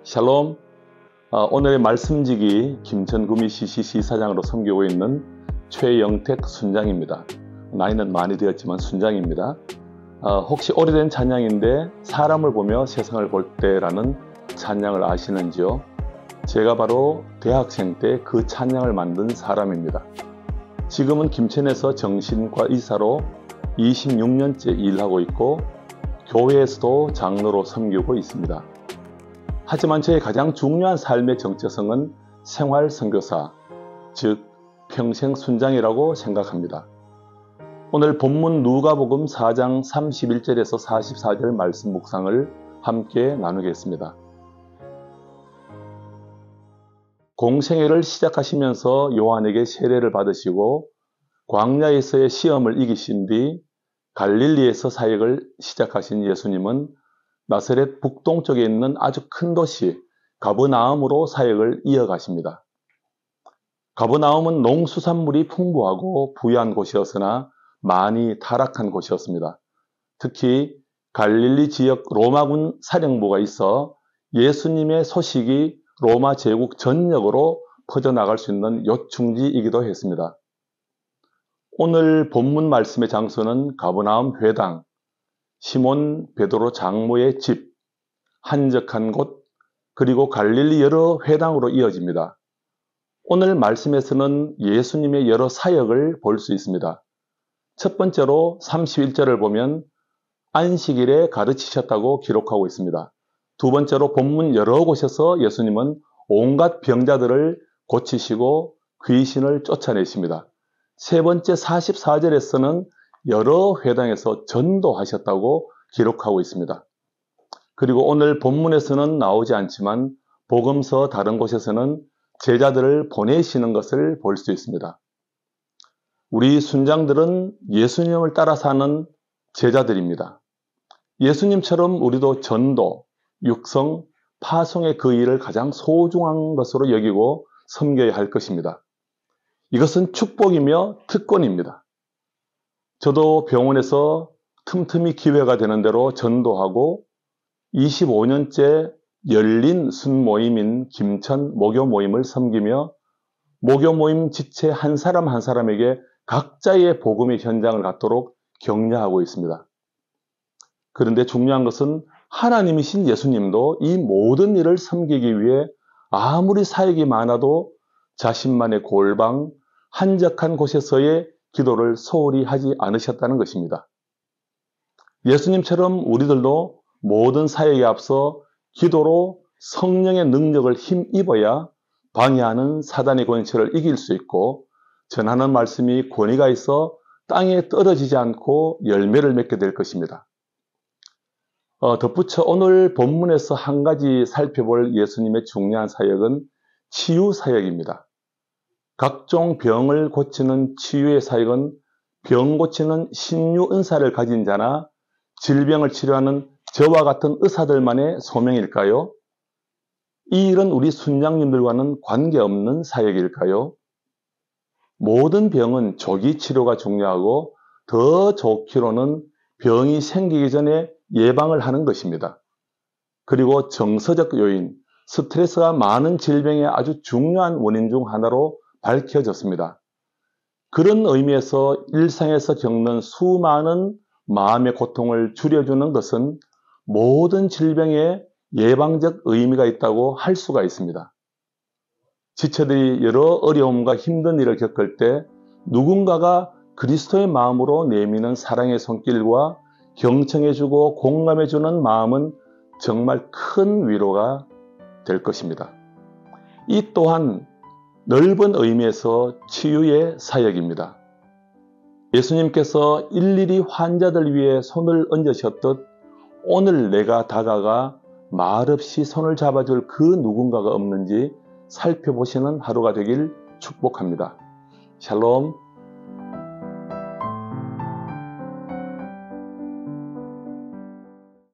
샬롬. 오늘의 말씀지기 김천구미 CCC 사장으로 섬기고 있는 최영택 순장입니다. 나이는 많이 되었지만 순장입니다. 혹시 오래된 찬양인데 사람을 보며 세상을 볼 때라는 찬양을 아시는지요? 제가 바로 대학생 때 그 찬양을 만든 사람입니다. 지금은 김천에서 정신과 의사로 26년째 일하고 있고 교회에서도 장로로 섬기고 있습니다. 하지만 저의 가장 중요한 삶의 정체성은 생활 선교사, 즉 평생 순장이라고 생각합니다. 오늘 본문 누가복음 4장 31절에서 44절 말씀 묵상을 함께 나누겠습니다. 공생애를 시작하시면서 요한에게 세례를 받으시고 광야에서의 시험을 이기신 뒤 갈릴리에서 사역을 시작하신 예수님은 나사렛 북동쪽에 있는 아주 큰 도시 가버나움으로 사역을 이어가십니다. 가버나움은 농수산물이 풍부하고 부유한 곳이었으나 많이 타락한 곳이었습니다. 특히 갈릴리 지역 로마군 사령부가 있어 예수님의 소식이 로마 제국 전역으로 퍼져나갈 수 있는 요충지이기도 했습니다. 오늘 본문 말씀의 장소는 가버나움 회당, 시몬 베드로 장모의 집, 한적한 곳, 그리고 갈릴리 여러 회당으로 이어집니다. 오늘 말씀에서는 예수님의 여러 사역을 볼 수 있습니다. 첫 번째로 31절을 보면 안식일에 가르치셨다고 기록하고 있습니다. 두 번째로 본문 여러 곳에서 예수님은 온갖 병자들을 고치시고 귀신을 쫓아내십니다. 세 번째 44절에서는 여러 회당에서 전도하셨다고 기록하고 있습니다. 그리고 오늘 본문에서는 나오지 않지만 복음서 다른 곳에서는 제자들을 보내시는 것을 볼 수 있습니다. 우리 순장들은 예수님을 따라 사는 제자들입니다. 예수님처럼 우리도 전도, 육성, 파송의 그 일을 가장 소중한 것으로 여기고 섬겨야 할 것입니다. 이것은 축복이며 특권입니다. 저도 병원에서 틈틈이 기회가 되는 대로 전도하고 25년째 열린 순모임인 김천 모교 모임을 섬기며 모교 모임 지체 한 사람 한 사람에게 각자의 복음의 현장을 갖도록 격려하고 있습니다. 그런데 중요한 것은 하나님이신 예수님도 이 모든 일을 섬기기 위해 아무리 사역이 많아도 자신만의 골방, 한적한 곳에서의 기도를 소홀히 하지 않으셨다는 것입니다. 예수님처럼 우리들도 모든 사역에 앞서 기도로 성령의 능력을 힘입어야 방해하는 사단의 권세를 이길 수 있고 전하는 말씀이 권위가 있어 땅에 떨어지지 않고 열매를 맺게 될 것입니다. 덧붙여 오늘 본문에서 한 가지 살펴볼 예수님의 중요한 사역은 치유 사역입니다. 각종 병을 고치는 치유의 사역은 병 고치는 신유 은사를 가진 자나 질병을 치료하는 저와 같은 의사들만의 소명일까요? 이 일은 우리 순장님들과는 관계없는 사역일까요? 모든 병은 조기 치료가 중요하고 더 좋기로는 병이 생기기 전에 예방을 하는 것입니다. 그리고 정서적 요인, 스트레스가 많은 질병의 아주 중요한 원인 중 하나로 밝혀졌습니다. 그런 의미에서 일상에서 겪는 수많은 마음의 고통을 줄여주는 것은 모든 질병에 예방적 의미가 있다고 할 수가 있습니다. 지체들이 여러 어려움과 힘든 일을 겪을 때 누군가가 그리스도의 마음으로 내미는 사랑의 손길과 경청해주고 공감해주는 마음은 정말 큰 위로가 될 것입니다. 이 또한 넓은 의미에서 치유의 사역입니다. 예수님께서 일일이 환자들 위해 손을 얹으셨듯 오늘 내가 다가가 말없이 손을 잡아줄 그 누군가가 없는지 살펴보시는 하루가 되길 축복합니다. 샬롬.